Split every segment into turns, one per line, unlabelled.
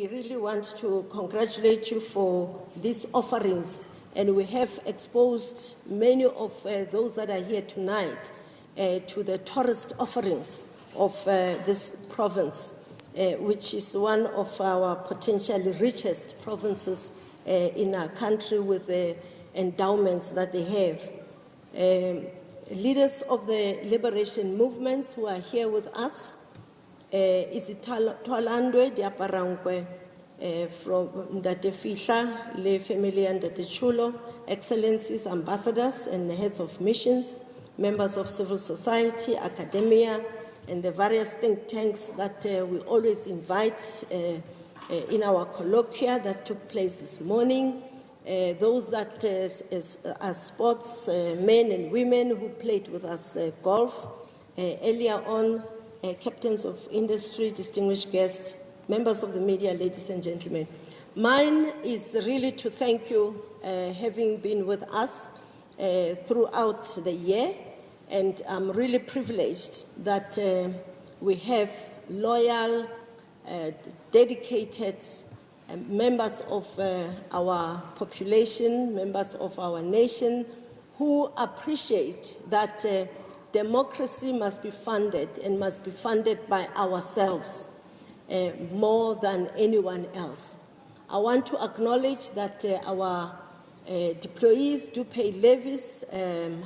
we really want to congratulate you for these offerings, and we have exposed many of those that are here tonight to the tourist offerings of this province, which is one of our potentially richest provinces in our country with the endowments that they have. Leaders of the liberation movements who are here with us, is Twalandwe Diaparangwe from Ndate Fihla, Le Family and Ndate Chulo, Excellencies, ambassadors and heads of missions, members of civil society, academia, and the various think tanks that we always invite in our colloquia that took place this morning, those that are sports men and women who played with us golf earlier on, captains of industry, distinguished guests, members of the media, ladies and gentlemen. Mine is really to thank you having been with us throughout the year, and I'm really privileged that we have loyal, dedicated members of our population, members of our nation, who appreciate that democracy must be funded and must be funded by ourselves more than anyone else. I want to acknowledge that our deployees do pay levies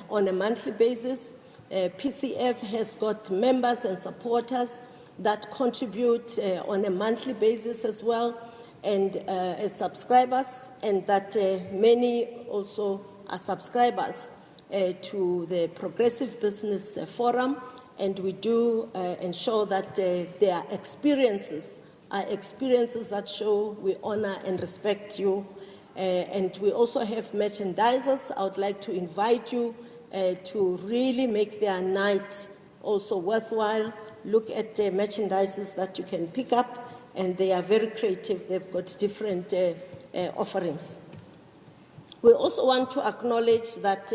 on a monthly basis. PCF has got members and supporters that contribute on a monthly basis as well, and as subscribers, and that many also are subscribers to the Progressive Business Forum, and we do ensure that their experiences are experiences that show we honor and respect you. And we also have merchandisers. I would like to invite you to really make their night also worthwhile. Look at the merchandises that you can pick up, and they are very creative. They've got different offerings. We also want to acknowledge that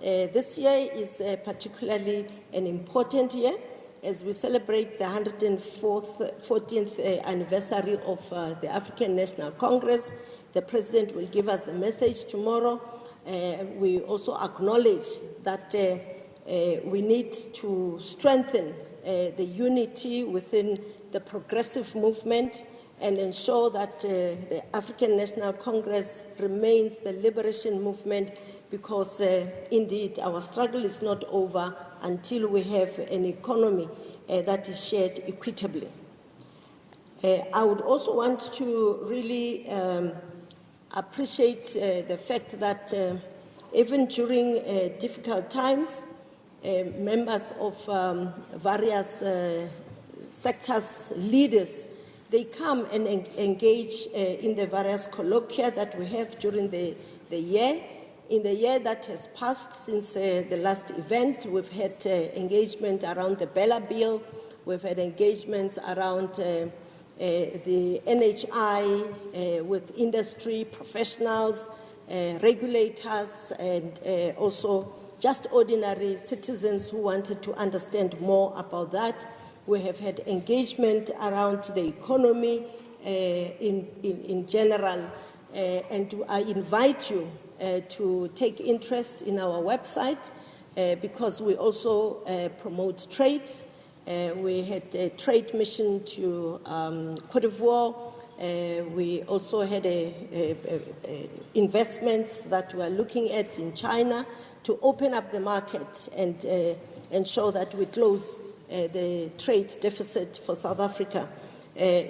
this year is particularly an important year as we celebrate the 114th anniversary of the African National Congress. The President will give us the message tomorrow. We also acknowledge that we need to strengthen the unity within the progressive movement and ensure that the African National Congress remains the liberation movement, because indeed our struggle is not over until we have an economy that is shared equitably. I would also want to really appreciate the fact that even during difficult times, members of various sectors, leaders, they come and engage in the various colloquia that we have during the year. In the year that has passed since the last event, we've had engagement around the Bella Bill, we've had engagements around the NHI with industry professionals, regulators, and also just ordinary citizens who wanted to understand more about that. We have had engagement around the economy in general, and I invite you to take interest in our website because we also promote trade. We had a trade mission to Cote d'Ivoire. We also had investments that we're looking at in China to open up the market and ensure that we close the trade deficit for South Africa.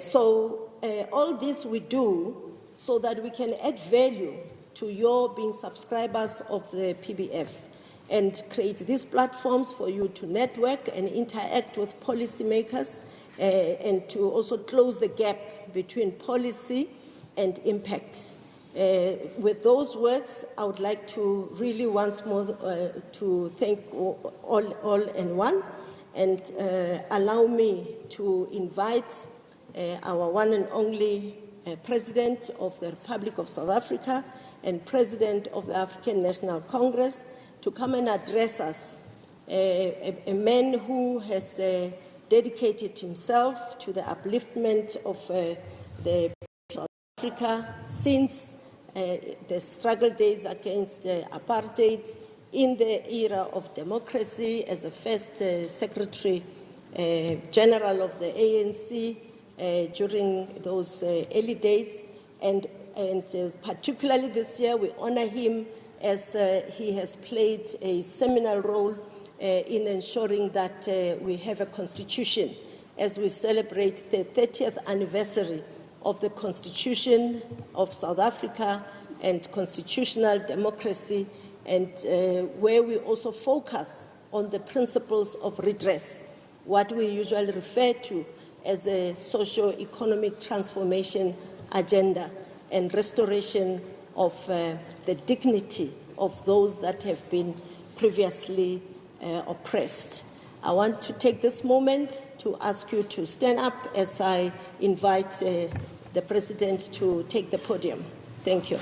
So all this we do so that we can add value to your being subscribers of the PBF and create these platforms for you to network and interact with policymakers and to also close the gap between policy and impact. With those words, I would like to really once more to thank all and one, and allow me to invite our one and only President of the Republic of South Africa and President of the African National Congress to come and address us, a man who has dedicated himself to the upliftment of the South Africa since the struggle days against apartheid, in the era of democracy as the first Secretary General of the ANC during those early days, and particularly this year we honor him as he has played a seminal role in ensuring that we have a constitution as we celebrate the 30th anniversary of the Constitution of South Africa and constitutional democracy, and where we also focus on the principles of redress, what we usually refer to as a socio-economic transformation agenda and restoration of the dignity of those that have been previously oppressed. I want to take this moment to ask you to stand up as I invite the President to take the podium. Thank you.